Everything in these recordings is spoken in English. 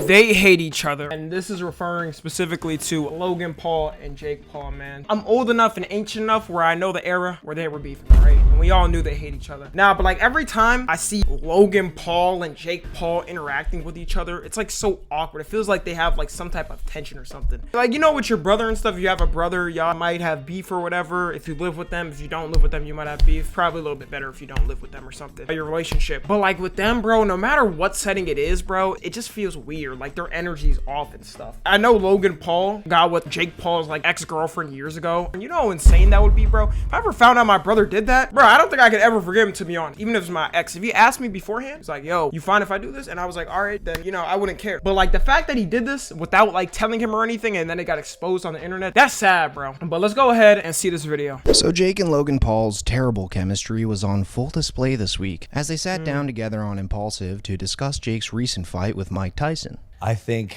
they hate each other. And this is referring specifically to Logan Paul and Jake Paul, man. I'm old enough and ancient enough where I know the era where they were beefing, right? And we all knew they hate each other. Now, but like every time I see Logan Paul and Jake Paul interacting with each other, it's like so awkward. It feels like they have like some type of tension or something. Like, you know, with your brother and stuff, if you have a brother, y'all might have beef or whatever. If you live with them, if you don't live with them, you might have beef. Probably a little bit better if you don't live with them or something. Your relationship. But like with them, bro, no matter what setting it is, bro, it just feels weird. Like their energy's off and stuff. I know Logan Paul got with Jake Paul's like ex-girlfriend years ago. And you know how insane that would be, bro? If I ever found out my brother did that, bro, I don't think I could ever forgive him, to be honest. Even if it's my ex. If he asked me beforehand, he's like, yo, you fine if I do this? And I was like, all right, then, you know, I wouldn't care. But like the fact that he did this without like telling him or anything, and then it got exposed on the internet, that's sad, bro. But let's go ahead and see this video. So Jake and Logan Paul's terrible chemistry was on full display this week as they sat down together on Impulsive to discuss Jake's recent fight with Mike Tyson. I think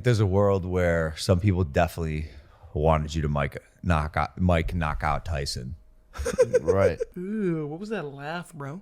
there's a world where some people definitely wanted you to knock out Tyson. Right. Ooh, what was that laugh, bro?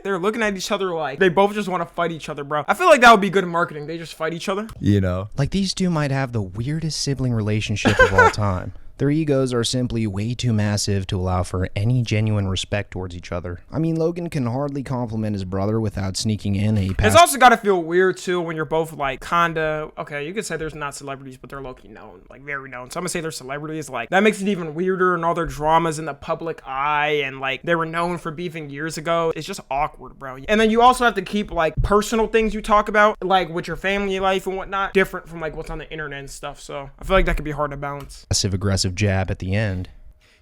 They're looking at each other like they both just want to fight each other, bro. I feel like that would be good marketing. They just fight each other. You know? Like these two might have the weirdest sibling relationship of all time. Their egos are simply way too massive to allow for any genuine respect towards each other. I mean, Logan can hardly compliment his brother without sneaking in a It's also got to feel weird, too, when you're both, like, kinda... Okay, you could say there's not celebrities, but they're low-key known. Like, very known. So I'm gonna say they're celebrities. Like, that makes it even weirder, and all their dramas in the public eye, and, like, they were known for beefing years ago. It's just awkward, bro. And then you also have to keep, like, personal things you talk about, like, with your family life and whatnot, different from, like, what's on the internet and stuff. So I feel like that could be hard to balance. Passive-aggressive jab at the end.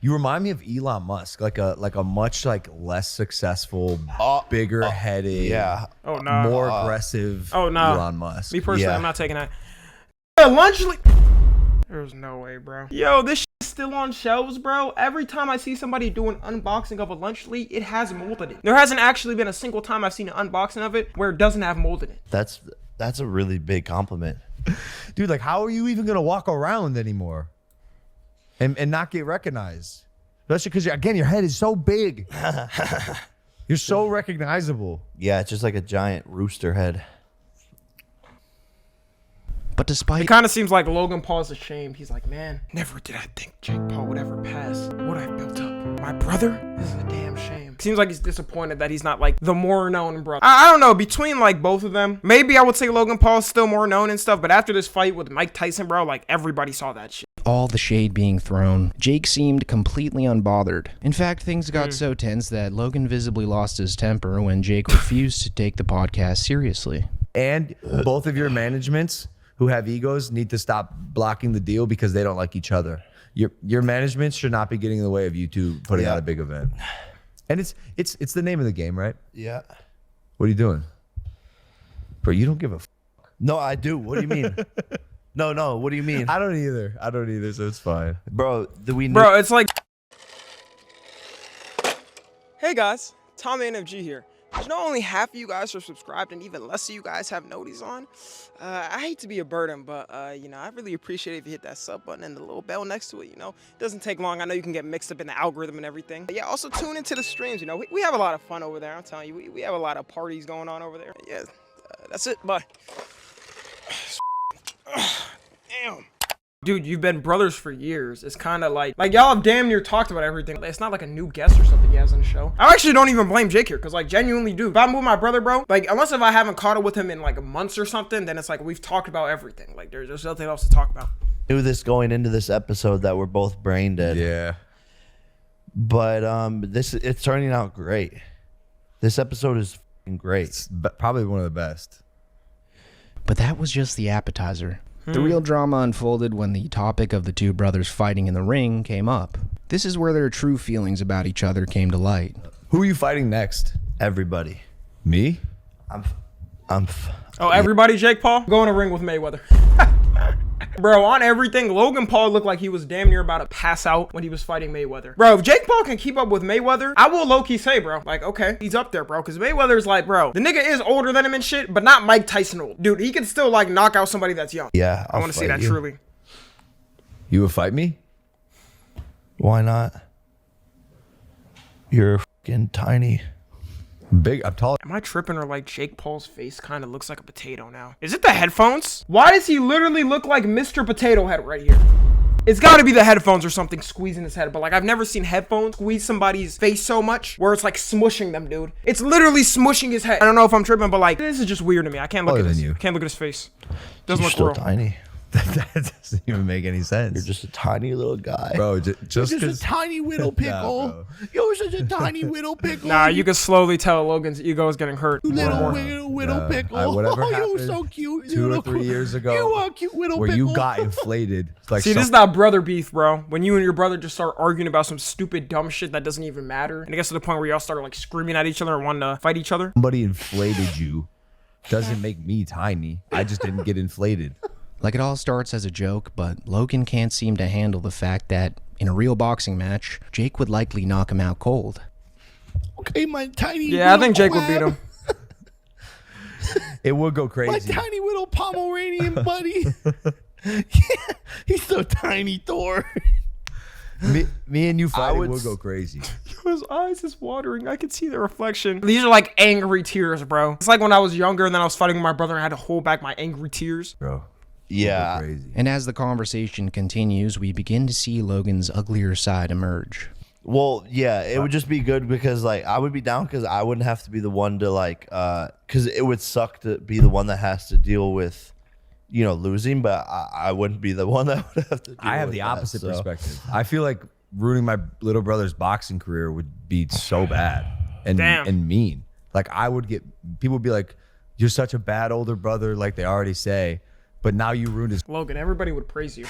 You remind me of Elon Musk, like a much like less successful, bigger headed, more aggressive Elon Musk. Me personally, I'm not taking that. Lunch there's no way, bro. Yo, this shit's still on shelves, bro. Every time I see somebody do an unboxing of a lunch leaf, it has mold in it. There hasn't actually been a single time I've seen an unboxing of it where it doesn't have mold in it. That's a really big compliment. Dude, like how are you even gonna walk around anymore? And not get recognized, especially because again your head is so big. You're so recognizable. Yeah, it's just like a giant rooster head. But despite it kind of seems like Logan Paul's ashamed. He's like, man, never did I think Jake Paul would ever pass what I built up. My brother? This is a damn shame. Seems like he's disappointed that he's not like the more known brother. I don't know, between like both of them, maybe I would say Logan Paul's still more known and stuff, but after this fight with Mike Tyson, bro, like everybody saw that shit. all the shade being thrown, Jake seemed completely unbothered. In fact, things got so tense that Logan visibly lost his temper when Jake refused to take the podcast seriously. And both of your managements who have egos need to stop blocking the deal because they don't like each other. Your management should not be getting in the way of you two putting out a big event. And it's the name of the game, right? Yeah. What are you doing? Bro, you don't give a f. No, I do. What do you mean? No, what do you mean? I don't either, so it's fine. Bro, Bro, it's like... Hey guys, Tom NFG here. You know, only half of you guys are subscribed and even less of you guys have noties on. I hate to be a burden, but, you know, I really appreciate it if you hit that sub button and the little bell next to it, you know. It doesn't take long. I know you can get mixed up in the algorithm and everything. But yeah, also tune into the streams, you know. We have a lot of fun over there, I'm telling you. We have a lot of parties going on over there. Yeah, that's it. Bye. Damn. Dude, you've been brothers for years. It's kind of like y'all have damn near talked about everything. It's not like a new guest or something he has on the show. I actually don't even blame Jake here, because like genuinely, dude, if I'm with my brother, bro, like unless if I haven't caught up with him in like months or something, then it's like we've talked about everything. Like there's nothing else to talk about. Knew this going into this episode that we're both brain dead. Yeah. But it's turning out great. This episode is great. It's probably one of the best. But that was just the appetizer. The real drama unfolded when the topic of the two brothers fighting in the ring came up. This is where their true feelings about each other came to light. Who are you fighting next? Everybody. Me? Everybody, Jake Paul? Go in a ring with Mayweather. Bro, on everything, Logan Paul looked like he was damn near about to pass out when he was fighting Mayweather. Bro, if Jake Paul can keep up with Mayweather, I will low-key say, bro, like, okay, he's up there, bro, because Mayweather's like, bro, the nigga is older than him and shit, but not Mike Tyson old. Dude, he can still, like, knock out somebody that's young. Yeah, I want to see that truly. You would fight me? Why not? You're fucking tiny. Big. I'm tall. Am I tripping or like Jake Paul's face kind of looks like a potato now? Is it the headphones? Why does he literally look like Mr. Potato Head right here? It's got to be the headphones or something squeezing his head. But like I've never seen headphones squeeze somebody's face so much where it's like smushing them, dude. It's literally smushing his head. I don't know if I'm tripping, but like this is just weird to me. I can't look at this. I can't look at his face. Doesn't You're look still real. tiny. That doesn't even make any sense. You're just a tiny little guy. Bro, just You're just a tiny whittle pickle. bro. You're such a tiny whittle pickle. Nah, you can slowly tell Logan's ego is getting hurt. You little more. whittle pickle. Whatever Oh, you happened so cute. 2 or 3 years ago, You are cute whittle where pickle. you got inflated. Like See, this is not brother beef, bro. When you and your brother just start arguing about some stupid dumb shit that doesn't even matter. And it gets to the point where y'all start like screaming at each other and wanting to fight each other. somebody inflated you doesn't make me tiny. I just didn't get inflated. Like it all starts as a joke, but Logan can't seem to handle the fact that in a real boxing match, Jake would likely knock him out cold. Okay, my tiny. Yeah, I think Jake would beat him. It would go My crazy. tiny little Pomeranian buddy. Yeah, he's so tiny, Thor. Me and you fighting would would go crazy. His eyes is watering. I can see the reflection. These are like angry tears, bro. It's like when I was younger and then I was fighting with my brother and I had to hold back my angry tears. Bro. Yeah. Crazy. And as the conversation continues, we begin to see Logan's uglier side emerge. Well, yeah, it would just be good because like I would be down because I wouldn't have to be the one to like because it would suck to be the one that has to deal with, you know, losing, but I wouldn't be the one that would have to. I have with the that, opposite so. perspective. I feel like ruining my little brother's boxing career would be so bad and Damn. and mean. Like I would get people would be like, "You're such a bad older brother," like they already say. But now you ruined his. Logan, everybody would praise you.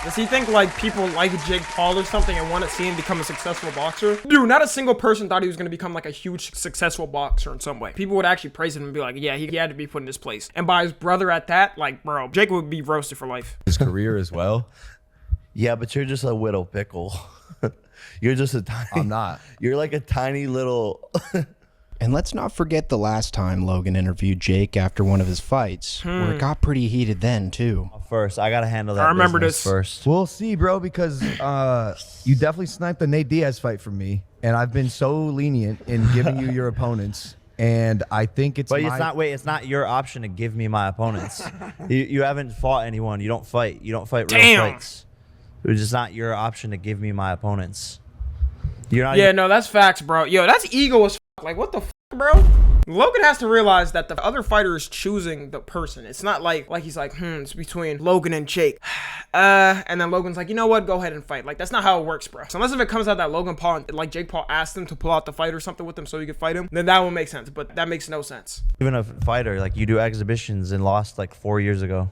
Does he think like people like Jake Paul or something and want to see him become a successful boxer? Dude, not a single person thought he was going to become like a huge successful boxer in some way. People would actually praise him and be like, yeah, he had to be put in his place. And by his brother at that, like, bro, Jake would be roasted for life. His career as well. Yeah, but you're just a whittle pickle. You're just a tiny. I'm not. You're like a tiny little. And let's not forget the last time Logan interviewed Jake after one of his fights, where it got pretty heated then, too. First, I gotta handle that. I remember business this. first. We'll see, bro, because you definitely sniped the Nate Diaz fight from me, and I've been so lenient in giving you your opponents, and I think it's. But it's not. Wait, it's not your option to give me my opponents. you haven't fought anyone. You don't fight. You don't fight real Damn. fights. It's just not your option to give me my opponents. You're not. Yeah, no, that's facts, bro. Yo, that's ego as fuck. Like, what the fuck, bro? Logan has to realize that the other fighter is choosing the person. It's not like he's like, it's between Logan and Jake. And then Logan's like, you know what? Go ahead and fight. Like, that's not how it works, bro. So unless if it comes out that Logan Paul, like Jake Paul asked him to pull out the fight or something with him so he could fight him, then that would make sense. But that makes no sense. Even a fighter, like you do exhibitions and lost like 4 years ago.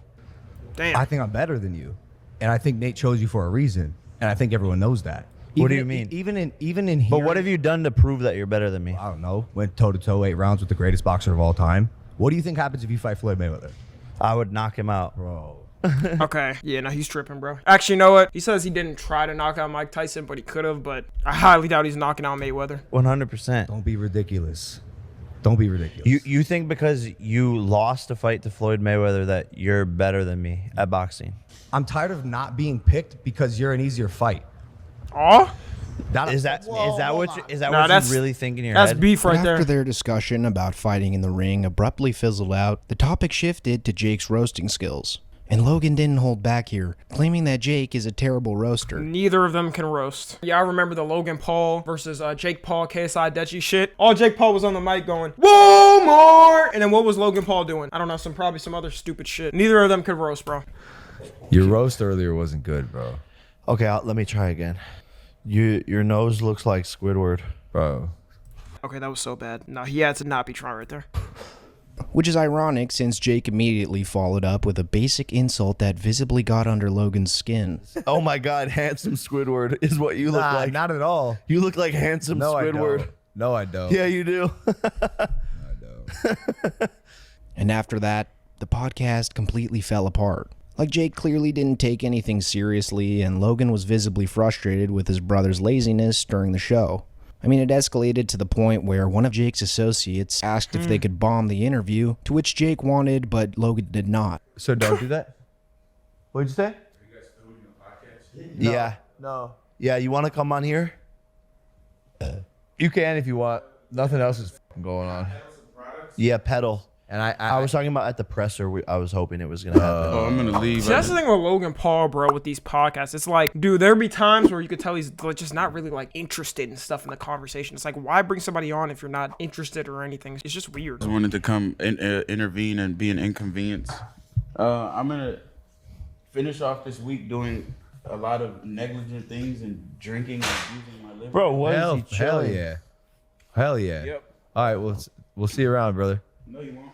Damn. I think I'm better than you, and I think Nate chose you for a reason, and I think everyone knows that. What do Even you mean? Even in here. But what have you done to prove that you're better than me? I don't know. Went toe to toe 8 rounds with the greatest boxer of all time. What do you think happens if you fight Floyd Mayweather, I would knock him out. bro? Okay. Yeah, no, he's tripping, bro. Actually, you know what? He says he didn't try to knock out Mike Tyson, but he could have. But I highly doubt he's knocking out Mayweather. 100%. Don't be ridiculous. Don't be ridiculous. You think because you lost a fight to Floyd Mayweather that you're better than me at boxing? I'm tired of not being picked because you're an easier fight. Oh, Is that what Nah, that's- you really think in your that's head? beef right After there. their discussion about fighting in the ring abruptly fizzled out, the topic shifted to Jake's roasting skills. And Logan didn't hold back here, claiming that Jake is a terrible roaster. Neither of them can roast. Yeah, I remember the Logan Paul versus Jake Paul KSI Deji shit. All Jake Paul was on the mic going, whoa, more! And then what was Logan Paul doing? I don't know, probably some other stupid shit. Neither of them could roast, bro. Your roast earlier wasn't good, bro. Okay, let me try again. Your nose looks like Squidward. Bro. Okay, that was so bad. No, he had to not be trying right there. Which is ironic since Jake immediately followed up with a basic insult that visibly got under Logan's skin. Oh my God, handsome Squidward is what you look like. Not at all. You look like handsome No, I Squidward. don't. No, I don't. Yeah, you do. I don't. And after that, the podcast completely fell apart. Like Jake clearly didn't take anything seriously, and Logan was visibly frustrated with his brother's laziness during the show. I mean, it escalated to the point where one of Jake's associates asked if they could bomb the interview, to which Jake wanted, but Logan did not. So don't do that? What'd you say? Yeah. No. Yeah, you want to come on here? You can if you want. Nothing else is going on. Yeah, pedal. And I was talking about at the presser. I was hoping it was gonna happen. Oh, I'm gonna leave. See, that's the thing with Logan Paul, bro, with these podcasts. It's like, dude, there'd be times where you could tell he's like, just not really like interested in stuff in the conversation. It's like, why bring somebody on if you're not interested or anything? It's just weird. I wanted to come and intervene and be an inconvenience. I'm gonna finish off this week doing a lot of negligent things and drinking and using my liver. Bro, what is he hell chilling? yeah. Hell yeah. Yep. All right, we'll see you around, brother. No, you won't.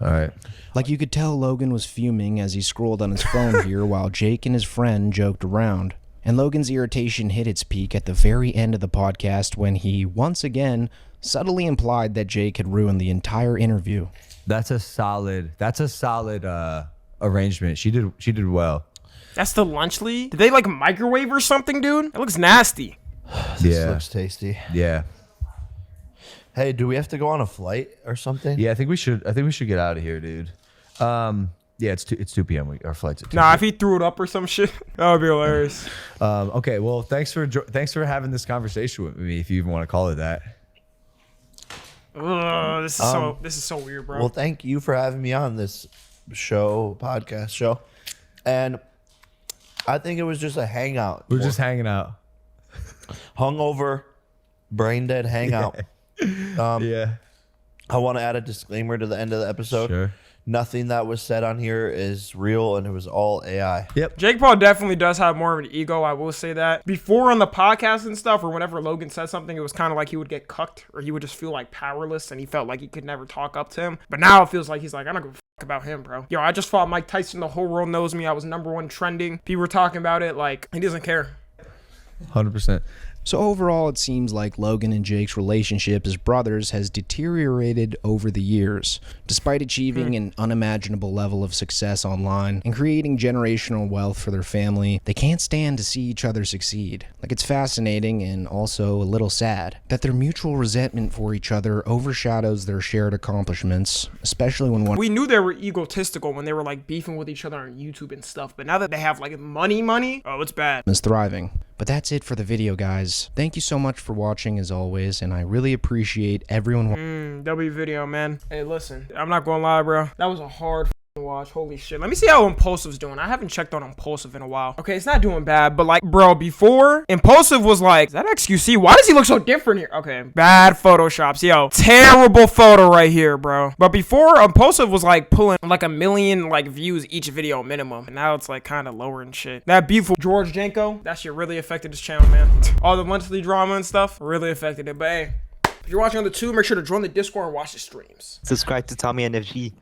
All right. Like you could tell Logan was fuming as he scrolled on his phone here while Jake and his friend joked around. And Logan's irritation hit its peak at the very end of the podcast when he, once again, subtly implied that Jake had ruined the entire interview. That's a solid arrangement. She did well. That's the lunch lead? Did they like microwave or something, dude? It looks nasty. This Yeah. looks tasty. Yeah. Hey, do we have to go on a flight or something? Yeah, I think we should get out of here, dude. Yeah, it's 2 p.m. Our flight's at 2. Nah, if he threw it up or some shit, that would be hilarious. Okay, well, thanks for having this conversation with me, if you even want to call it that. Ugh, this is so weird, bro. Well, thank you for having me on this podcast show. And I think it was just a hangout. We're just hanging out. Hungover, brain dead hangout. Yeah. I want to add a disclaimer to the end of the episode. Sure. Nothing that was said on here is real, and it was all AI. Yep. Jake Paul definitely does have more of an ego, I will say that. Before on the podcast and stuff, or whenever Logan said something, it was kind of like he would get cucked, or he would just feel like powerless, and he felt like he could never talk up to him. But now it feels like he's like, I don't give a fuck about him, bro. Yo, I just fought Mike Tyson. The whole world knows me. I was #1 trending. People were talking about it. Like, he doesn't care. 100%. So overall, it seems like Logan and Jake's relationship as brothers has deteriorated over the years. Despite achieving an unimaginable level of success online and creating generational wealth for their family, they can't stand to see each other succeed. Like, it's fascinating and also a little sad that their mutual resentment for each other overshadows their shared accomplishments, especially when one We knew they were egotistical when they were like beefing with each other on YouTube and stuff, but now that they have like money, oh, it's bad. is thriving. But that's it for the video, guys. Thank you so much for watching as always, and I really appreciate everyone W video, man. Hey, listen, I'm not gonna lie, bro. That was a hard watch. Holy shit. Let me see how Impulsive's doing. I haven't checked on Impulsive in a while. Okay, it's not doing bad, but like, bro, before Impulsive was like, is that XQC? Why does he look so different here? Okay, bad photoshops. Yo, terrible photo right here, bro. But before, Impulsive was like pulling like 1 million like views each video minimum. And now it's like kind of lower and shit. That beef with George Janko, that shit really affected his channel, man. All the monthly drama and stuff really affected it. But hey, if you're watching on the tube, make sure to join the Discord and watch the streams. Subscribe to Tommy NFG.